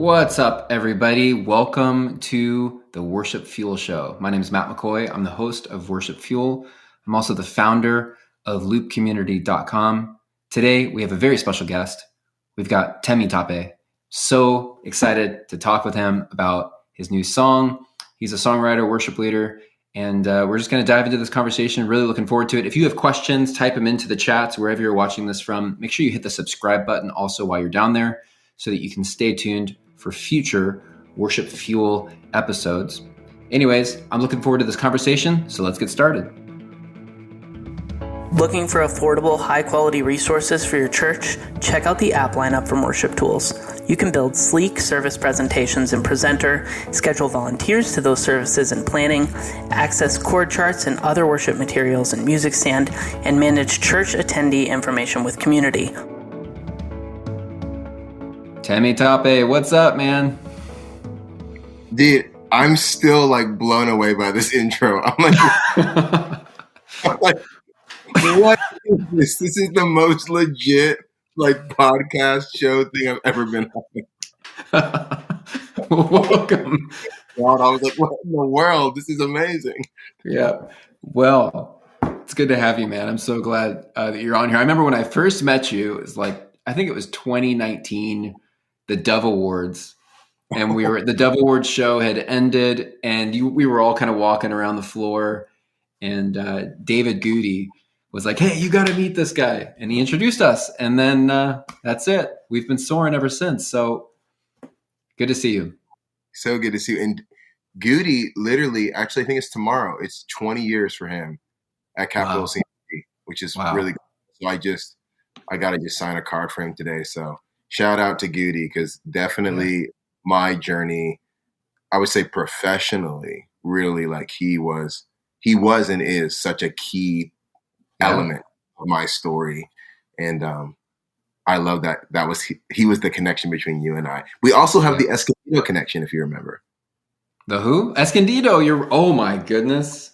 What's up, everybody? Welcome to the Worship Fuel Show. My name is Matt McCoy. I'm the host of Worship Fuel. I'm also the founder of loopcommunity.com. Today, we have a very special guest. We've got TEMITOPE. So excited to talk with him about his new song. He's a songwriter, worship leader, and we're just going to dive into this conversation. Really looking forward to it. If you have questions, type them into the chats wherever you're watching this from. Make sure you hit the subscribe button also while you're down there so that you can stay tuned for future Worship Fuel episodes. Anyways, I'm looking forward to this conversation, so let's get started. Looking for affordable, high-quality resources for your church? Check out the app lineup from Worship Tools. You can build sleek service presentations in Presenter, schedule volunteers to those services in Planning, access chord charts and other worship materials in Music Stand, and manage church attendee information with Community. TEMITOPE, what's up, man? Dude, I'm still like blown away by this intro. I'm like, what is this? This is the most legit like podcast show thing I've ever been on. Welcome. God, I was like, what in the world? This is amazing. Yeah. Well, it's good to have you, man. I'm so glad that you're on here. I remember when I first met you, it was like, I think it was 2019, the Dove Awards. And the Dove Awards show had ended, and we were all kind of walking around the floor, and David Goody was like, "Hey, you got to meet this guy," and he introduced us, and then that's it. We've been soaring ever since. So good to see you. So good to see you. And Goody, literally, actually, I think it's tomorrow. It's 20 years for him at Capitol CNC, which is really good. So I got to just sign a card for him today. So shout out to Goody, because definitely my journey, I would say professionally, really, like he was and is such a key element of my story. And I love that he was the connection between you and I. We also have the Escondido connection, if you remember. The who? Escondido. Oh my goodness.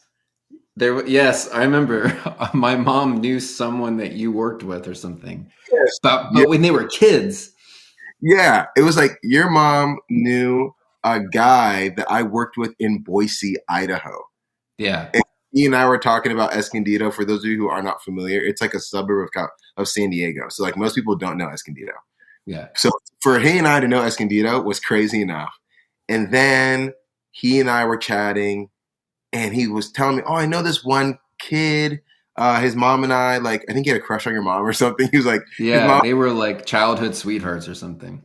Yes, I remember. My mom knew someone that you worked with or something. Yes. But when they were kids. Yeah, it was like your mom knew a guy that I worked with in Boise, Idaho. Yeah. And he and I were talking about Escondido. For those of you who are not familiar, it's like a suburb of San Diego. So like most people don't know Escondido. Yeah. So for he and I to know Escondido was crazy enough. And then he and I were chatting, and he was telling me, "Oh, I know this one kid. His mom and I, like, I think he had a crush on your mom or something." He was like, "Yeah, they were like childhood sweethearts or something."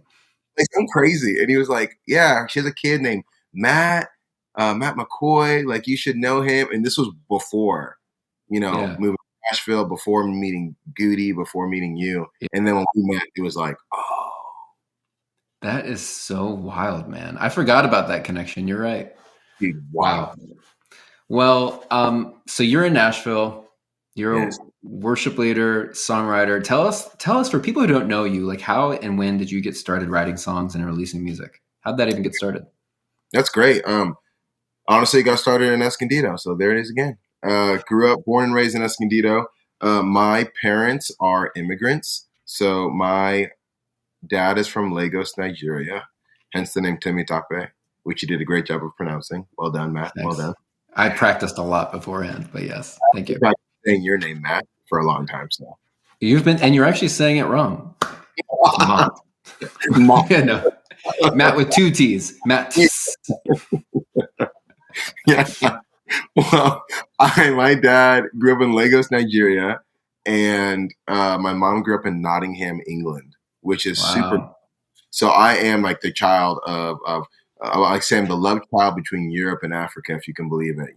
Like something crazy. And he was like, "Yeah, she has a kid named Matt McCoy. Like, you should know him." And this was before, moving to Nashville, before meeting Goody, before meeting you. Yeah. And then when we met, it was like, oh. That is so wild, man. I forgot about that connection. You're right. Dude, wow. Well, so you're in Nashville. You're a worship leader, songwriter. Tell us for people who don't know you, like how and when did you get started writing songs and releasing music? How'd that even get started? That's great. Honestly, got started in Escondido. So there it is again. Grew up, born and raised in Escondido. My parents are immigrants. So my dad is from Lagos, Nigeria, hence the name TEMITOPE, which you did a great job of pronouncing. Well done, Matt. Thanks. Well done. I practiced a lot beforehand, but yes, thank you. Saying your name, Matt, for a long time. So and you're actually saying it wrong. No. Matt with 2 T's. Matt. Yeah. Well, my dad grew up in Lagos, Nigeria, and my mom grew up in Nottingham, England, which is super. So I am like the child of like say I'm the love child between Europe and Africa, if you can believe it.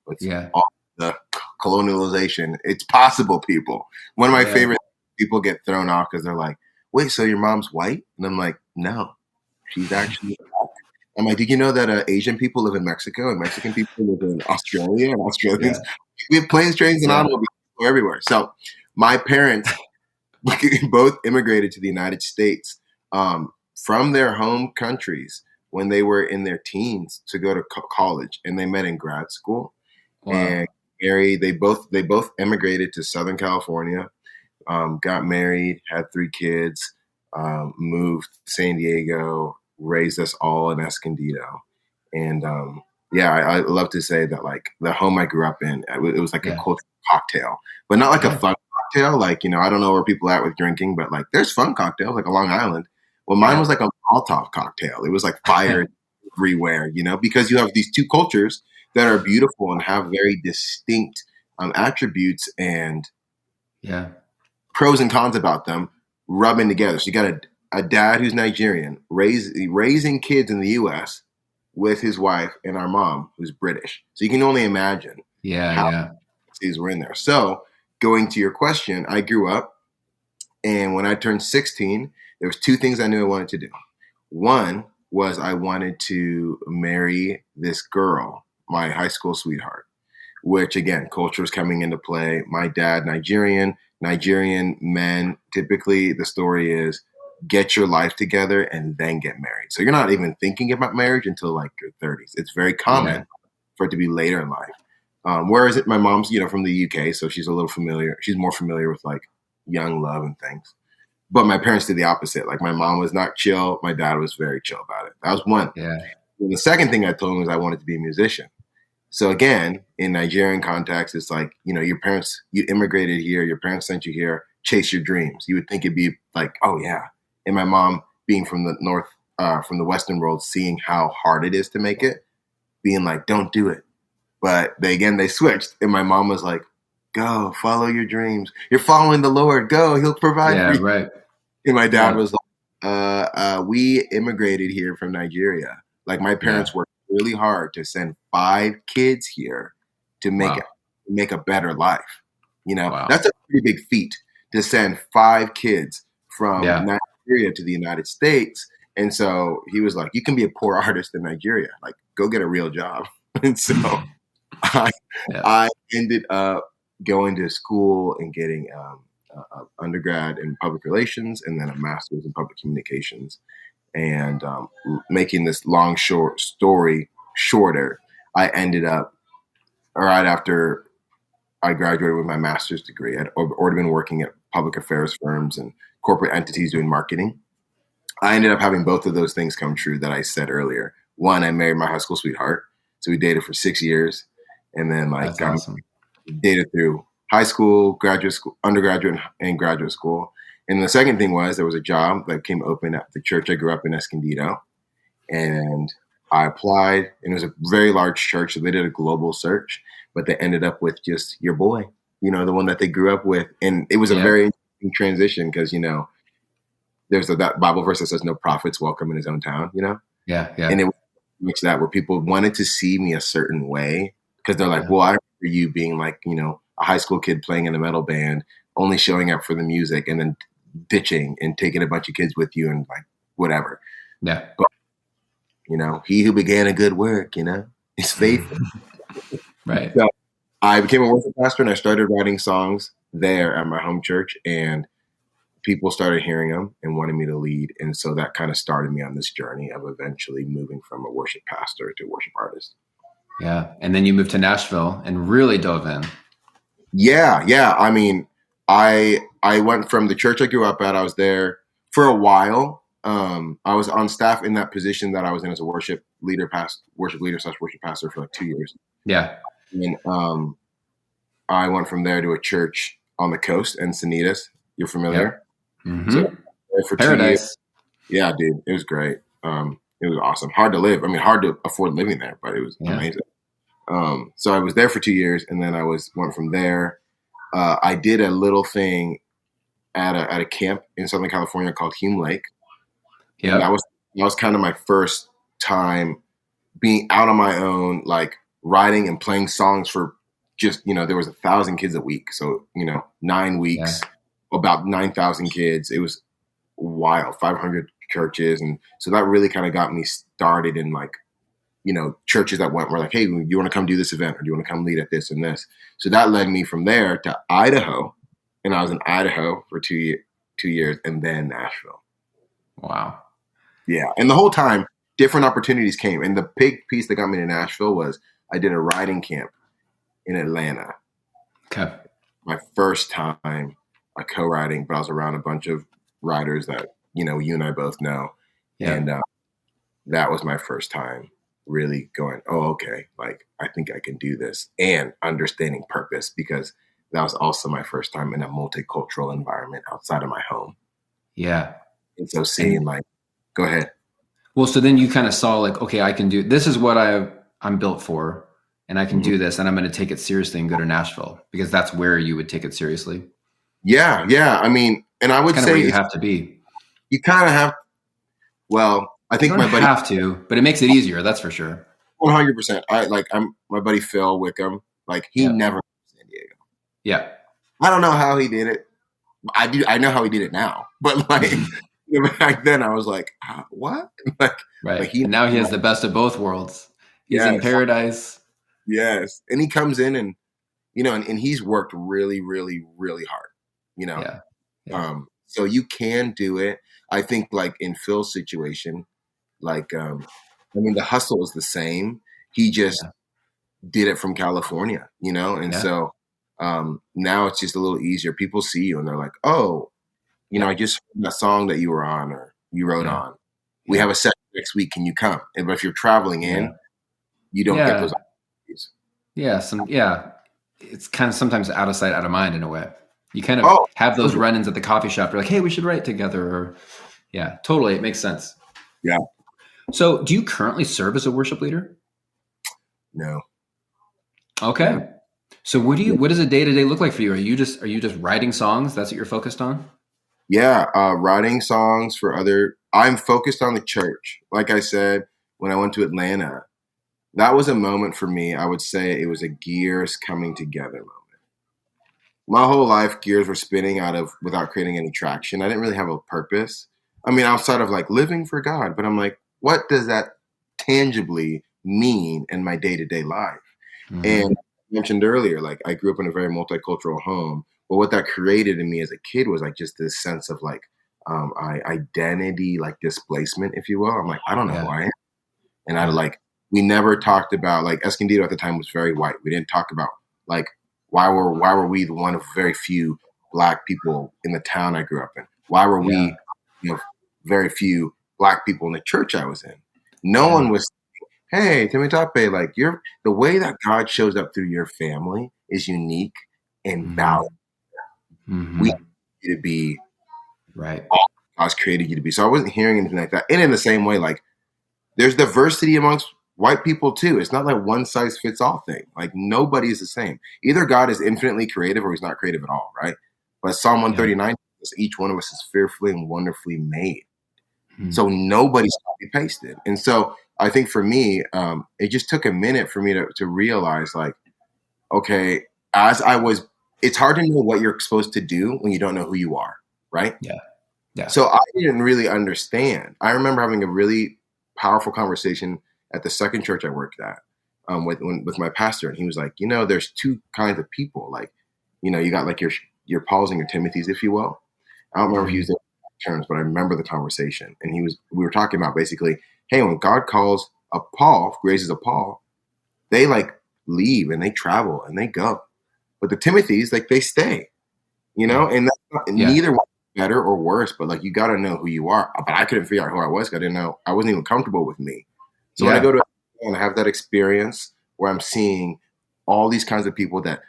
With all the colonialization, it's possible. People. One of my favorite people get thrown off because they're like, "Wait, so your mom's white?" And I'm like, "No, she's actually black." I'm like, "Did you know that Asian people live in Mexico and Mexican people live in Australia and Australians? We have planes, trains, and automobiles everywhere." So my parents both immigrated to the United States from their home countries when they were in their teens to go to college, and they met in grad school. Wow. And married. They both immigrated to Southern California, got married, had 3 kids, moved to San Diego, raised us all in Escondido. And I love to say that like the home I grew up in, it was like a cultural cocktail, but not like a fun cocktail. Like, I don't know where people are at with drinking, but like there's fun cocktails like a Long Island. Well, mine was like a Molotov cocktail. It was like fire everywhere, because you have these two cultures that are beautiful and have very distinct attributes and pros and cons about them rubbing together. So you got a dad who's Nigerian raising kids in the U.S. with his wife and our mom who's British. So you can only imagine how these were in there. So going to your question, I grew up, and when I turned 16, there was two things I knew I wanted to do. One was I wanted to marry this girl, my high school sweetheart, which again, culture is coming into play. My dad, Nigerian men, typically the story is get your life together and then get married. So you're not even thinking about marriage until like your 30s. It's very common for it to be later in life. Whereas my mom's, from the UK, so she's a little familiar. She's more familiar with like young love and things. But my parents did the opposite. Like my mom was not chill. My dad was very chill about it. That was one. Yeah. And the second thing I told him was I wanted to be a musician. So again, in Nigerian context, it's like, your parents, you immigrated here, your parents sent you here, chase your dreams. You would think it'd be like, oh yeah. And my mom being from the North, from the Western world, seeing how hard it is to make it, being like, don't do it. But they switched. And my mom was like, go, follow your dreams. You're following the Lord. Go, he'll provide for you. Right. And my dad was like, we immigrated here from Nigeria. Like my parents worked really hard to send 5 kids here to make a better life. That's a pretty big feat to send 5 kids from Nigeria to the United States. And so he was like, you can be a poor artist in Nigeria. Like, go get a real job. And so I ended up going to school and getting undergrad in public relations and then a master's in public communications. And making this short story shorter, I ended up right after I graduated with my master's degree. I'd already been working at public affairs firms and corporate entities doing marketing. I ended up having both of those things come true that I said earlier. One, I married my high school sweetheart. So we dated for 6 years. And then dated through high school, graduate school, undergraduate, and graduate school. And the second thing was there was a job that came open at the church I grew up in, Escondido. And I applied, and it was a very large church. So they did a global search, but they ended up with just your boy, the one that they grew up with. And it was a very interesting transition because, there's that Bible verse that says no prophet's welcome in his own town, Yeah. And it was that where people wanted to see me a certain way because they're like, well, I remember you being like, a high school kid playing in a metal band, only showing up for the music and then ditching and taking a bunch of kids with you and like whatever. Yeah. But, he who began a good work, is faithful. Right. So I became a worship pastor and I started writing songs there at my home church, and people started hearing them and wanted me to lead. And so that kind of started me on this journey of eventually moving from a worship pastor to worship artist. Yeah. And then you moved to Nashville and really dove in. Yeah. I mean, I went from the church I grew up at. I was there for a while. I was on staff in that position that I was in as a worship leader / worship pastor for like 2 years. Yeah. And I went from there to a church on the coast, Encinitas. You're familiar? Yep. Mm-hmm. So for Paradise. 2 years. Yeah, dude, it was great. It was awesome. Hard to live. I mean, hard to afford living there, but it was amazing. So I was there for 2 years, and then I went from there. I did a little thing at a camp in Southern California called Hume Lake. Yeah, that was kind of my first time being out on my own, like writing and playing songs for just there was 1,000 kids a week, so 9 weeks, about 9,000 kids. It was wild, 500 churches, and so that really kind of got me started in like churches that were like, hey, you want to come do this event, or do you want to come lead at this and this? So that led me from there to Idaho, and I was in Idaho for 2 years, and then Nashville. Wow. Yeah, and the whole time, different opportunities came, and the big piece that got me to Nashville was I did a writing camp in Atlanta. Okay. My first time co-writing, but I was around a bunch of writers that you and I both know, and that was my first time really going, oh, okay, like I think I can do this, and understanding purpose, because that was also my first time in a multicultural environment outside of my home. Yeah. And so seeing go ahead. Well, so then you kind of saw like, okay, I can do, this is what I'm built for, and I can do this, and I'm going to take it seriously and go to Nashville, because that's where you would take it seriously. Yeah. Yeah. I mean, and I would say where you have to be. You kind of have, well, I think my buddy have to, but it makes it easier. That's for sure. 100%. I'm my buddy Phil Wickham. Like he never left San Diego. Yeah. I don't know how he did it. I know how he did it now, but like back then I was like, what? Like, right. And now he has the best of both worlds. He's in paradise. Yes. And he comes in and, and he's worked really, really, really hard, Yeah. So you can do it. I think like in Phil's situation, like, the hustle is the same. He just did it from California, and so now it's just a little easier. People see you and they're like, oh, I just heard that song that you were on or you wrote on. We have a set next week. Can you come? But if you're traveling in, you don't get those opportunities. Yeah. It's kind of sometimes out of sight, out of mind in a way. You kind of have those run-ins at the coffee shop. You're like, hey, we should write together. Or, yeah, totally. It makes sense. Yeah. So do you currently serve as a worship leader? No. Okay. So what does a day-to-day look like for you? Are you just writing songs? That's what you're focused on? Yeah. Writing songs I'm focused on the church. Like I said, when I went to Atlanta, that was a moment for me. I would say it was a gears coming together moment. My whole life, gears were spinning without creating any traction. I didn't really have a purpose. I mean, outside of like living for God, but I'm like, what does that tangibly mean in my day-to-day life? Mm-hmm. And I mentioned earlier, like I grew up in a very multicultural home, but what that created in me as a kid was like just this sense of like identity, like displacement, if you will. I'm like, I don't know who I am. And we never talked about, like, Escondido at the time was very white. We didn't talk about like, why were we the one of very few Black people in the town I grew up in? Why were we very few Black people in the church I was in? No one was saying, hey, TEMITOPE, like the way that God shows up through your family is unique and valuable. Mm-hmm. We need you to be right. All God's created you to be. So I wasn't hearing anything like that. And in the same way, like there's diversity amongst white people too. It's not like one size fits all thing. Like nobody is the same. Either God is infinitely creative or he's not creative at all, right? But Psalm 139 says each one of us is fearfully and wonderfully made. Mm-hmm. So nobody's copy pasted. And so I think for me, it just took a minute for me to realize like, okay, it's hard to know what you're supposed to do when you don't know who you are, right? Yeah. So I didn't really understand. I remember having a really powerful conversation at the second church I worked at with my pastor. And he was like, there's two kinds of people. Like, you got like your Pauls and your Timothys, if you will. I don't remember if he used the terms, but I remember the conversation. And we were talking about basically, hey, when God calls a Paul, raises a Paul, they like leave and they travel and they go. But the Timothys, like they stay, and neither one is better or worse, but like you got to know who you are. But I couldn't figure out who I was. I didn't know. I wasn't even comfortable with me. So when I go to and have that experience where I'm seeing all these kinds of people that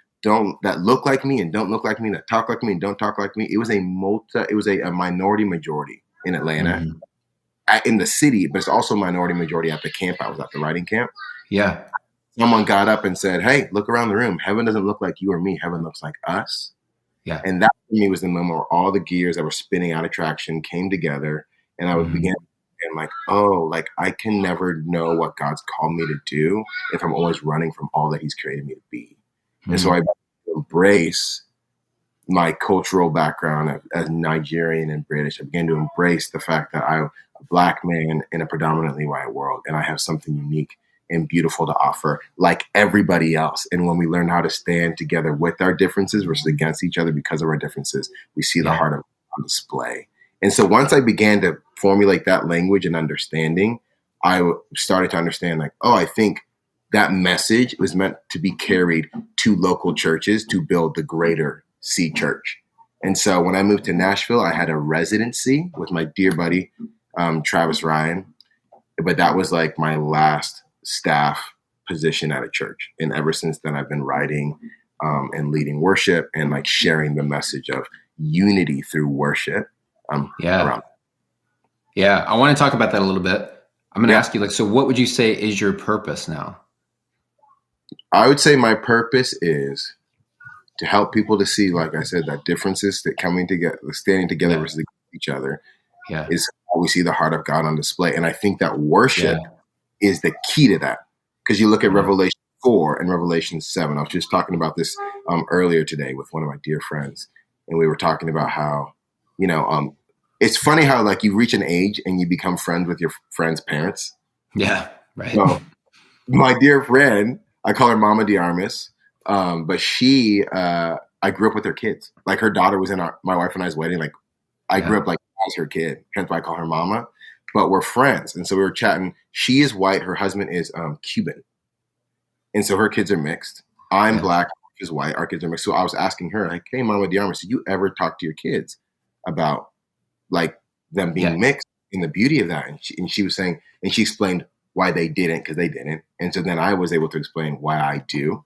look like me and don't look like me, that talk like me and don't talk like me, it was a minority majority in Atlanta, in the city, but it's also a minority majority at the camp. I was at the writing camp. Yeah. Someone got up and said, hey, look around the room. Heaven doesn't look like you or me. Heaven looks like us. Yeah. And that for me was the moment where all the gears that were spinning out of traction came together, and I would begin and like, oh, like I can never know what God's called me to do if I'm always running from all that he's created me to be. And so I embrace my cultural background as Nigerian and British. I began to embrace the fact that I'm a Black man in a predominantly white world, and I have something unique and beautiful to offer like everybody else. And when we learn how to stand together with our differences versus against each other because of our differences, we see the heart of on display. And so once I began to formulate that language and understanding, I started to understand like, oh, I think that message was meant to be carried to local churches to build the greater C church. And so when I moved to Nashville, I had a residency with my dear buddy, Travis Ryan. but that was like my last staff position at a church. And ever since then, I've been writing and leading worship and like sharing the message of unity through worship around. Yeah, I want to talk about that a little bit. I'm going to ask you, like, so what would you say is your purpose now? I would say my purpose is to help people to see, like I said, that differences that coming together, standing together versus each other is how we see the heart of God on display. And I think that worship is the key to that. Because you look at Revelation 4 and Revelation 7. I was just talking about this earlier today with one of my dear friends. And we were talking about how, it's funny how like you reach an age and you become friends with your friend's parents. Yeah, right. So my dear friend, I call her Mama Diarmis, but she, I grew up with her kids. Like her daughter was in my wife and I's wedding. Like I grew up like as her kid, hence why I call her Mama. But we're friends, and so we were chatting. She is white. Her husband is Cuban, and so her kids are mixed. I'm black. She's white. Our kids are mixed. So I was asking her, like, "Hey, Mama Diarmis, did you ever talk to your kids about like them being mixed and the beauty of that?" And she was saying, and she explained why they didn't, because they didn't. And so then I was able to explain why I do.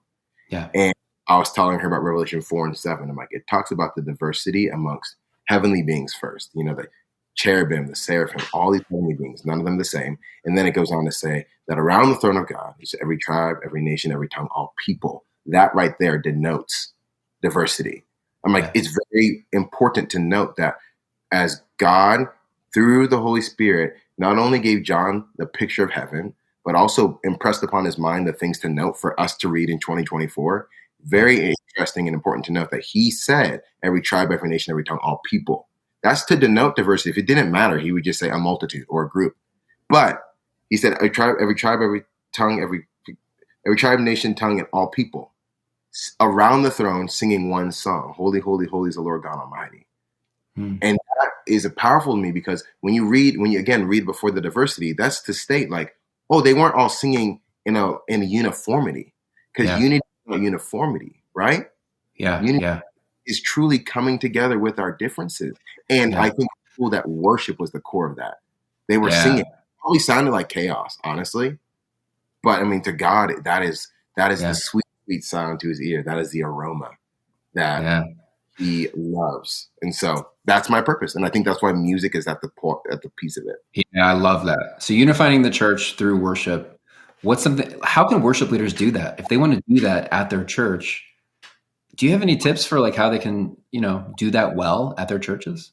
Yeah. And I was telling her about Revelation 4 and 7. I'm like, it talks about the diversity amongst heavenly beings first. The cherubim, the seraphim, all these heavenly beings, none of them the same. And then it goes on to say that around the throne of God is every tribe, every nation, every tongue, all people. That right there denotes diversity. I'm like, it's very important to note that as God, through the Holy Spirit, not only gave John the picture of heaven, but also impressed upon his mind the things to note for us to read in 2024. Very interesting and important to note that he said every tribe, every nation, every tongue, all people. That's to denote diversity. If it didn't matter, he would just say a multitude or a group. But he said every tribe, every tongue, every tribe, nation, tongue, and all people around the throne singing one song. Holy, holy, holy is the Lord God Almighty. And that is powerful to me, because when you again read before the diversity, that's to state like, oh, they weren't all singing in a uniformity, because unity is not uniformity, right? Unity is truly coming together with our differences. And I think that worship was the core of that. They were singing. It probably sounded like chaos, honestly. But I mean, to God, that is the sweet, sweet sound to his ear. That is the aroma that he loves. And so that's my purpose. And I think that's why music is at the piece of it. Yeah, I love that. So unifying the church through worship. How can worship leaders do that? If they want to do that at their church, do you have any tips for like how they can, do that well at their churches?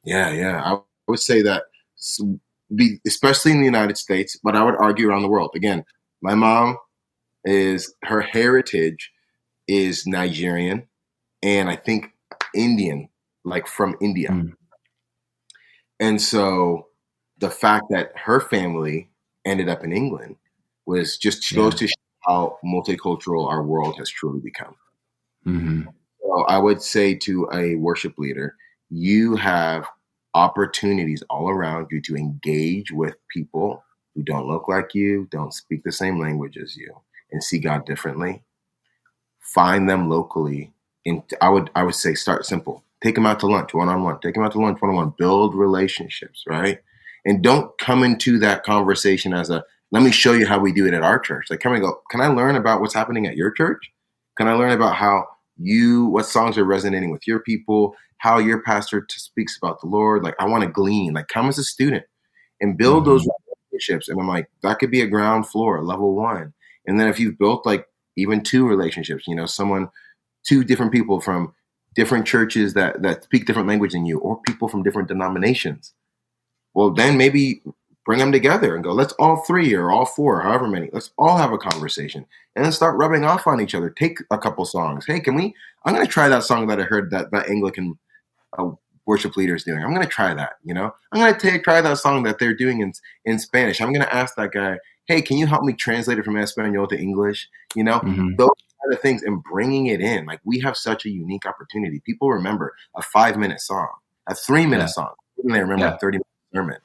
Yeah. I would say that, especially in the United States, but I would argue around the world. Again, my mom her heritage is Nigerian, and I think Indian, like from India. And so the fact that her family ended up in England was just goes to show how multicultural our world has truly become. So I would say to a worship leader, you have opportunities all around you to engage with people who don't look like you, don't speak the same language as you, and see God differently. Find them locally. And I would say start simple. Take them out to lunch one-on-one. Take them out to lunch one-on-one. Build relationships, right? And don't come into that conversation as let me show you how we do it at our church. Like, come and go, can I learn about what's happening at your church? Can I learn about what songs are resonating with your people, how your pastor speaks about the Lord? Like, I want to glean. Like, come as a student and build those relationships. And I'm like, that could be a ground floor, level 1. And then if you've built like even 2 relationships, two different people from different churches that speak different language than you, or people from different denominations, well, then maybe bring them together and go, let's all 3 or all 4, however many, let's all have a conversation and then start rubbing off on each other. Take a couple songs. Hey, I'm going to try that song that I heard that Anglican worship leader is doing. I'm going to try that, I'm going to try that song that they're doing in Spanish. I'm going to ask that guy, hey, can you help me translate it from Espanol to English? Those kind of things, and bringing it in. Like, we have such a unique opportunity. People remember a 5-minute song, a 3-minute song. Even they remember a 30-minute sermon.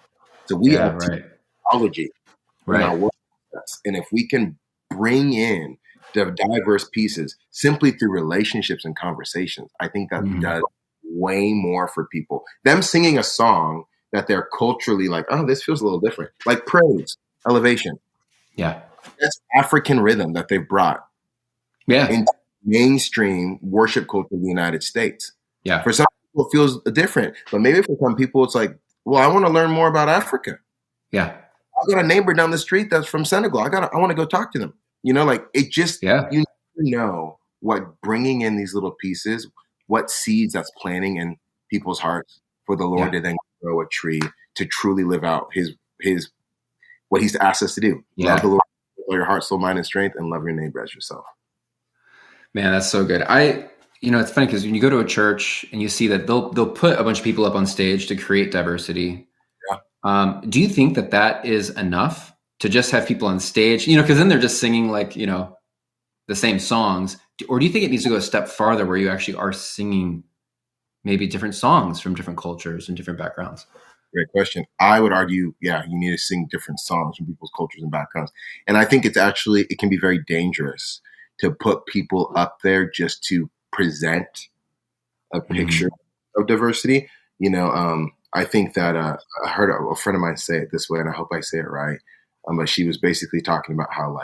So we have technology in our work. And if we can bring in the diverse pieces simply through relationships and conversations, I think that does way more for people. Them singing a song that they're culturally like, oh, this feels a little different. Like praise. elevation. Yeah. That's African rhythm that they've brought into mainstream worship culture in the United States. Yeah. For some people, it feels different, but maybe for some people, it's like, well, I want to learn more about Africa. Yeah. I've got a neighbor down the street that's from Senegal. I want to go talk to them. You know, like it just, you know what bringing in these little pieces, what seeds that's planting in people's hearts for the Lord to then grow a tree to truly live out his what he's asked us to do. Love the Lord with all your heart, soul, mind, and strength, and love your neighbor as yourself. Man, that's so good. It's funny because when you go to a church and you see that they'll put a bunch of people up on stage to create diversity. Yeah. Do you think that is enough to just have people on stage? Because then they're just singing like, the same songs. Or do you think it needs to go a step farther where you actually are singing maybe different songs from different cultures and different backgrounds? Great question. I would argue, you need to sing different songs from people's cultures and backgrounds. And I think it can be very dangerous to put people up there just to present a picture of diversity. I think that I heard a friend of mine say it this way, and I hope I say it right. But she was basically talking about how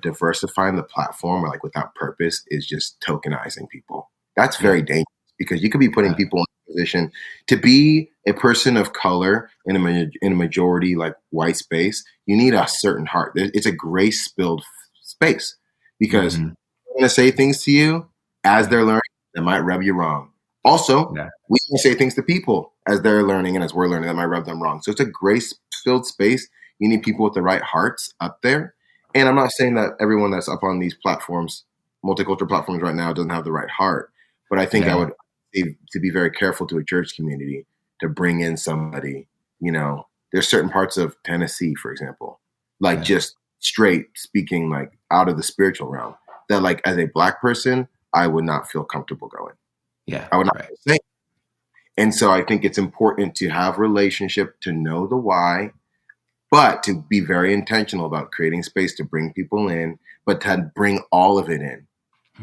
diversifying the platform or without purpose is just tokenizing people. That's very dangerous because you could be putting people in a position to be a person of color in a majority white space. You need a certain heart. It's a grace-filled space because they're going to say things to you as they're learning that might rub you wrong. Also, we can say things to people as they're learning and as we're learning that might rub them wrong. So it's a grace-filled space. You need people with the right hearts up there. And I'm not saying that everyone that's up on these platforms, multicultural platforms right now, doesn't have the right heart. But I think I would say to be very careful to a church community to bring in somebody, there's certain parts of Tennessee, for example, just straight speaking, out of the spiritual realm that as a Black person, I would not feel comfortable going. Yeah. I would not say. And so I think it's important to have relationship, to know the why, but to be very intentional about creating space to bring people in, but to bring all of it in.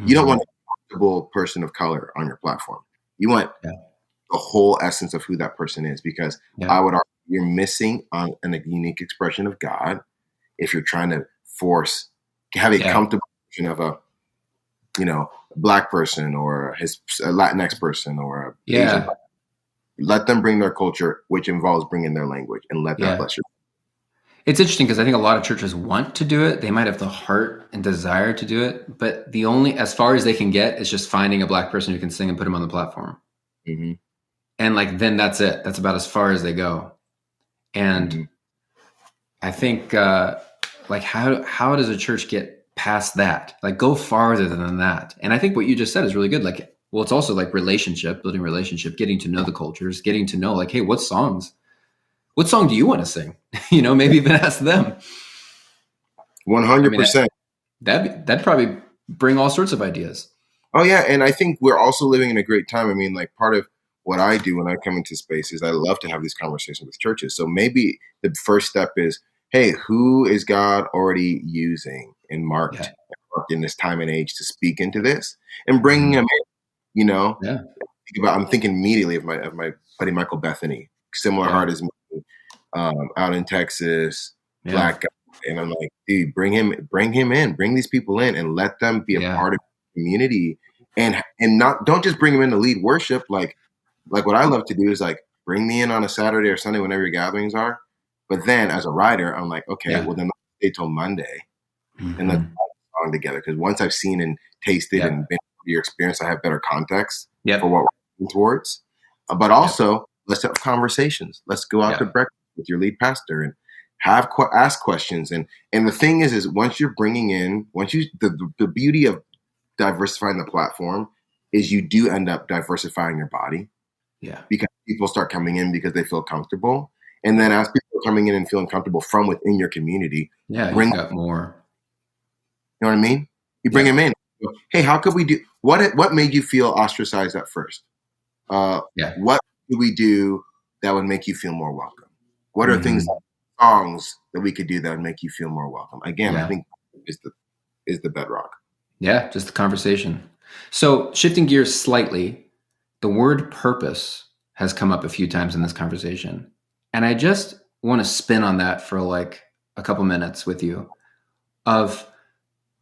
You don't want a comfortable person of color on your platform. You want the whole essence of who that person is, because I would argue you're missing on a unique expression of God if you're trying to have a comfortable version of a Black person or a Latinx person or a Asian. Let them bring their culture, which involves bringing their language, and let that bless you. It's interesting because I think a lot of churches want to do it. They might have the heart and desire to do it, but the only, as far as they can get, is just finding a Black person who can sing and put them on the platform. Mm-hmm. And then that's it. That's about as far as they go. And I think how does a church get past that? Go farther than that. And I think what you just said is really good. It's also building relationship, getting to know the cultures, getting to know hey, what song do you want to sing? Maybe even ask them. 100%. That'd probably bring all sorts of ideas. Oh yeah. And I think we're also living in a great time. I mean, part of what I do when I come into spaces, I love to have these conversations with churches. So maybe the first step is, hey, who is God already using and marked in this time and age to speak into this and bringing them in, I'm thinking immediately of my buddy, Michael Bethany, similar heart as me, out in Texas, Black guy. And I'm like, dude, bring him in, bring these people in and let them be a part of the community and don't just bring them in to lead worship. Like what I love to do is bring me in on a Saturday or Sunday, whenever your gatherings are. But then as a writer, I'm like, okay, well then let's stay till Monday and let's song together. Because once I've seen and tasted and been through your experience, I have better context for what we're working towards. But also, let's have conversations. Let's go out to breakfast with your lead pastor and ask questions. And the thing is once you're bringing in, the beauty of diversifying the platform is you do end up diversifying your body. Yeah. Because people start coming in because they feel comfortable. And then as people are coming in and feeling comfortable from within your community, bring up more. You know what I mean? You bring them in. Hey, how could we do what made you feel ostracized at first? What could we do that would make you feel more welcome? What are songs that we could do that would make you feel more welcome? Again, I think is the bedrock. Yeah, just the conversation. So shifting gears slightly, the word purpose has come up a few times in this conversation. And I just want to spin on that for like a couple minutes with you of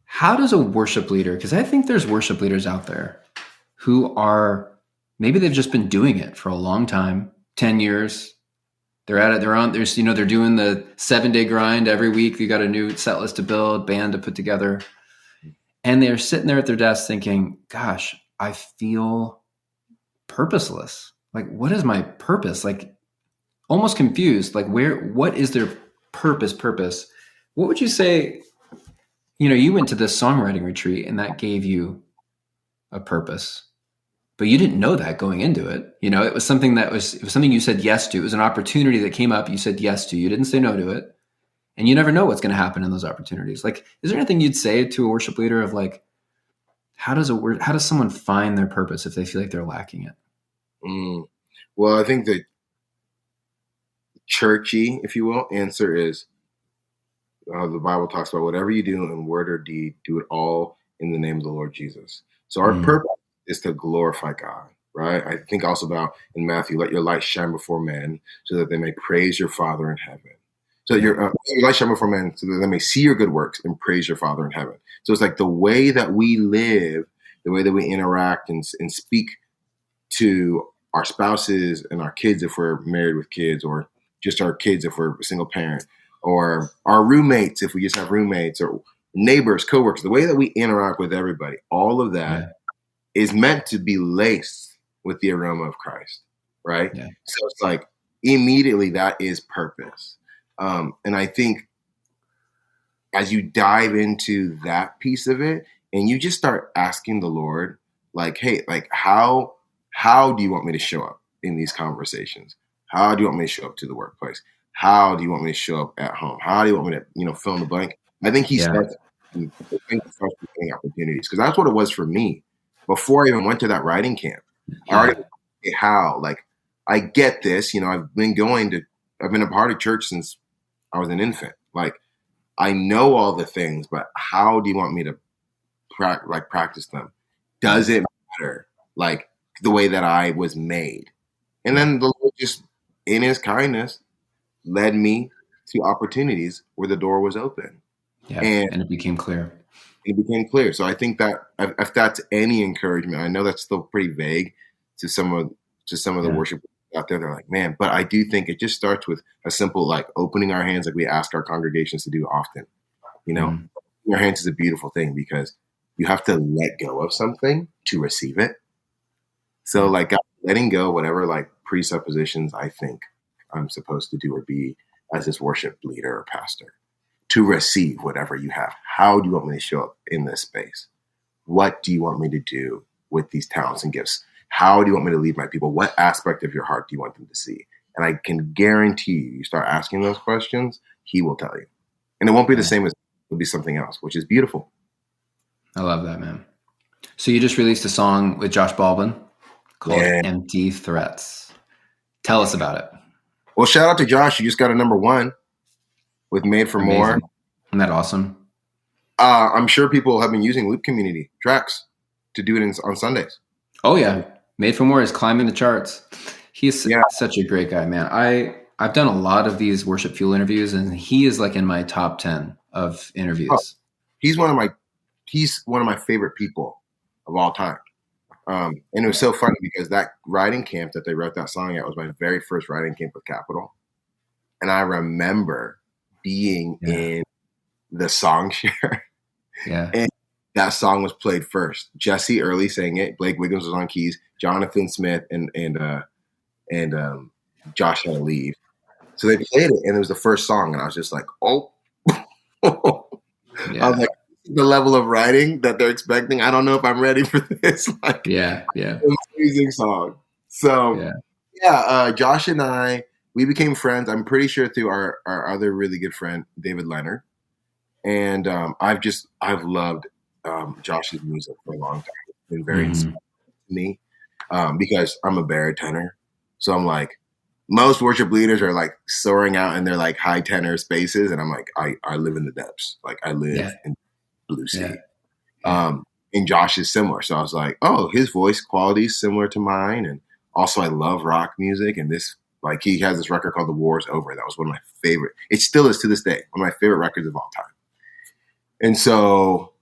how does a worship leader, because I think there's worship leaders out there who are, maybe they've just been doing it for a long time, 10 years. They're at it. They're doing the 7-day grind every week. You got a new set list to build, band to put together. And they're sitting there at their desk thinking, gosh, I feel purposeless. Like, what is my purpose? Like, almost confused. Like, what is their purpose? What would you say? You went to this songwriting retreat and that gave you a purpose, but you didn't know that going into it. It was something something you said yes to. It was an opportunity that came up. You said yes to. You didn't say no to it. And you never know what's going to happen in those opportunities. Like, is there anything you'd say to a worship leader of like, how does someone find their purpose if they feel like they're lacking it? Well, I think the churchy, if you will, answer is the Bible talks about whatever you do in word or deed, do it all in the name of the Lord Jesus. So our purpose is to glorify God, right? I think also about in Matthew, let your light shine before men so that they may praise your Father in heaven. So your light shine before men so that they may see your good works and praise your Father in heaven. So it's like the way that we live, the way that we interact and speak to our spouses and our kids if we're married with kids, or just our kids if we're a single parent, or our roommates if we just have roommates, or neighbors, coworkers, the way that we interact with everybody, all of that is meant to be laced with the aroma of Christ, right? Yeah. So it's like immediately that is purpose. And I think as you dive into that piece of it and you just start asking the Lord, like, hey, like how do you want me to show up in these conversations? How do you want me to show up to the workplace? How do you want me to show up at home? How do you want me to, fill in the blank? I think he starts getting opportunities, because that's what it was for me. Before I even went to that writing camp, I already I get this, I've been a part of church since I was an infant. Like, I know all the things, but how do you want me to practice them? Does it matter? Like the way that I was made? And then the Lord just, in his kindness, led me to opportunities where the door was open. Yeah, and it became clear. So I think that if that's any encouragement, I know that's still pretty vague to some of the worship out there. They're like, man, but I do think it just starts with a simple, like, opening our hands, like we ask our congregations to do often. Opening our hands is a beautiful thing because you have to let go of something to receive it. So like letting go, whatever like presuppositions I think I'm supposed to do or be as this worship leader or pastor, to receive whatever you have. How do you want me to show up in this space? What do you want me to do with these talents and gifts? How do you want me to lead my people? What aspect of your heart do you want them to see? And I can guarantee you start asking those questions, he will tell you. And it won't be the same as it'll be something else, which is beautiful. I love that, man. So you just released a song with Josh Baldwin called Empty Threats. Tell us about it. Well, shout out to Josh. You just got a #1 with Made for More. Isn't that awesome? I'm sure people have been using Loop Community tracks to do it on Sundays. Oh, yeah. Made for More is climbing the charts. He's such a great guy, man. I've done a lot of these Worship Fuel interviews, and he is like in my top 10 of interviews. Oh, he's one of my favorite people of all time. And it was so funny because that writing camp that they wrote that song at was my very first writing camp with Capitol. And I remember being in the song share. Yeah. And that song was played first. Jesse Early sang it. Blake Wiggins was on keys. Jonathan Smith and Josh had to leave. So they played it, and it was the first song, and I was just like, oh. I was like, the level of writing that they're expecting, I don't know if I'm ready for this. Like, amazing song. So, Josh and I, we became friends. I'm pretty sure through our other really good friend, David Leonard. And I've loved Josh's music for a long time. It's been very inspiring to me because I'm a baritone. So I'm like, most worship leaders are like soaring out in their like high tenor spaces. And I'm like, I live in the depths. Like I live in Blue Sea. And Josh is similar. So I was like, oh, his voice quality is similar to mine. And also I love rock music. And this Like he has this record called The War Is Over. That was one of my favorite. It still is to this day, one of my favorite records of all time. And so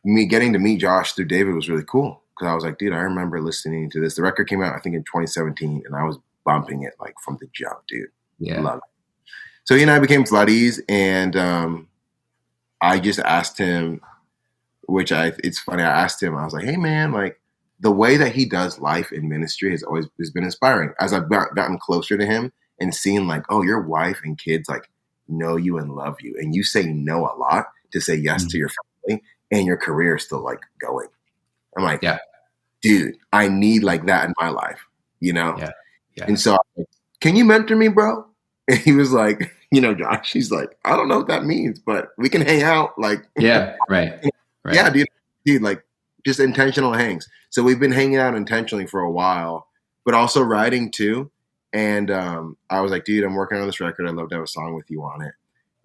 me getting to meet Josh through David was really cool because I was like, dude, I remember listening to this. The record came out, I think, in 2017, and I was bumping it like from the jump, dude. Yeah. Love it. So he and I became buddies, and I just asked him, it's funny, I asked him, I was like, hey man, like the way that he does life in ministry has been inspiring. As I've gotten closer to him and seeing like, oh, your wife and kids like know you and love you, and you say no a lot to say yes to your family, and your career is still like going. I'm like, yeah, dude, I need like that in my life, you know? Yeah. Yeah. And so I was like, can you mentor me, bro? And he was like, you know, Josh, he's like, I don't know what that means, but we can hang out. Like, yeah, right. Yeah, dude, like just intentional hangs. So we've been hanging out intentionally for a while, but also writing too. And I was like, dude, I'm working on this record. I'd love to have a song with you on it.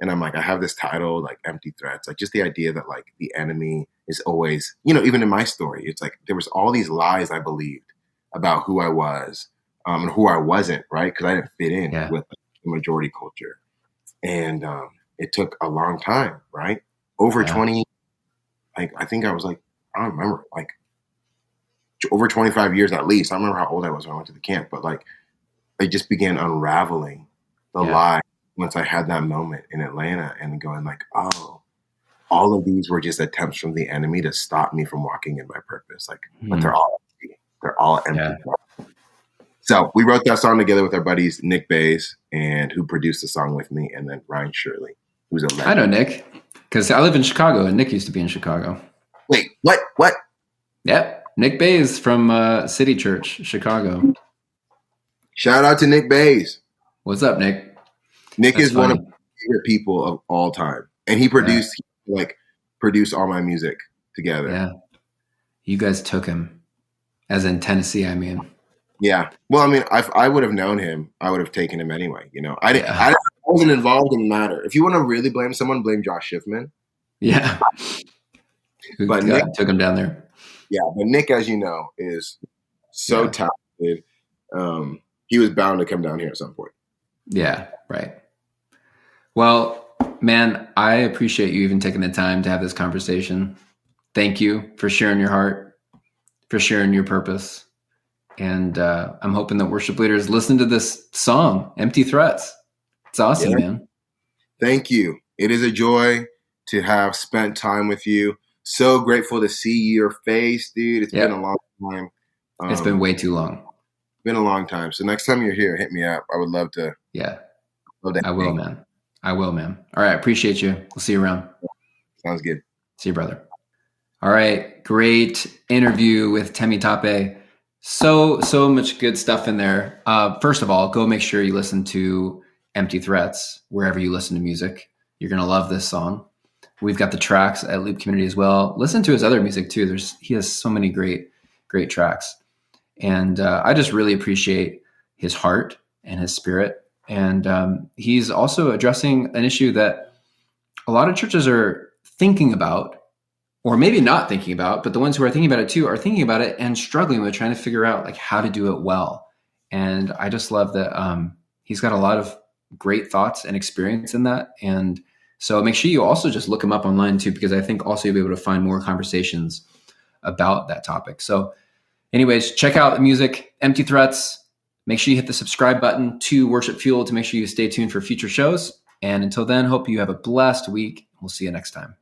And I'm like, I have this title, like Empty Threats, like just the idea that like the enemy is always, you know, even in my story, it's like there was all these lies I believed about who I was and who I wasn't, right? Because I didn't fit in with the majority culture. And it took a long time, right? Over 20, like I think I was like, I don't remember, like over 25 years at least. I don't remember how old I was when I went to the camp, but like I just began unraveling the lie once I had that moment in Atlanta and going like, oh, all of these were just attempts from the enemy to stop me from walking in my purpose. Like, but they're all empty. They're all empty. Yeah. So we wrote that song together with our buddies, Nick Bays, and who produced the song with me, and then Ryan Shirley, who's a legend. I know Nick because I live in Chicago and Nick used to be in Chicago. Wait, what? Yep. Nick Bays from City Church, Chicago. Shout out to Nick Bays. What's up, Nick? Nick is one of my favorite people of all time. And he produced all my music together. Yeah. You guys took him. As in Tennessee, I mean. Yeah. Well, I mean, I would have known him. I would have taken him anyway. You know, I wasn't involved in the matter. If you want to really blame someone, blame Josh Schiffman. Yeah. But Nick took him down there. Yeah. But Nick, as you know, is so talented. He was bound to come down here at some point. Yeah. Right. Well, man, I appreciate you even taking the time to have this conversation. Thank you for sharing your heart, for sharing your purpose. And I'm hoping that worship leaders listen to this song, Empty Threats. It's awesome, man. Thank you. It is a joy to have spent time with you. So grateful to see your face, dude. It's been a long time. It's been way too long. Been a long time. So next time you're here, hit me up. I would love to. Yeah. I will, man. All right. Appreciate you. We'll see you around. Sounds good. See you, brother. All right. Great interview with TEMITOPE. So much good stuff in there. First of all, go make sure you listen to Empty Threats wherever you listen to music. You're going to love this song. We've got the tracks at Loop Community as well. Listen to his other music too. He has so many great tracks. And I just really appreciate his heart and his spirit. And he's also addressing an issue that a lot of churches are thinking about, or maybe not thinking about, but the ones who are thinking about it too are thinking about it and struggling with trying to figure out like how to do it well. And I just love that he's got a lot of great thoughts and experience in that. And so make sure you also just look him up online too, because I think also you'll be able to find more conversations about that topic. So anyways, check out the music, Empty Threats. Make sure you hit the subscribe button to Worship Fuel to make sure you stay tuned for future shows. And until then, hope you have a blessed week. We'll see you next time.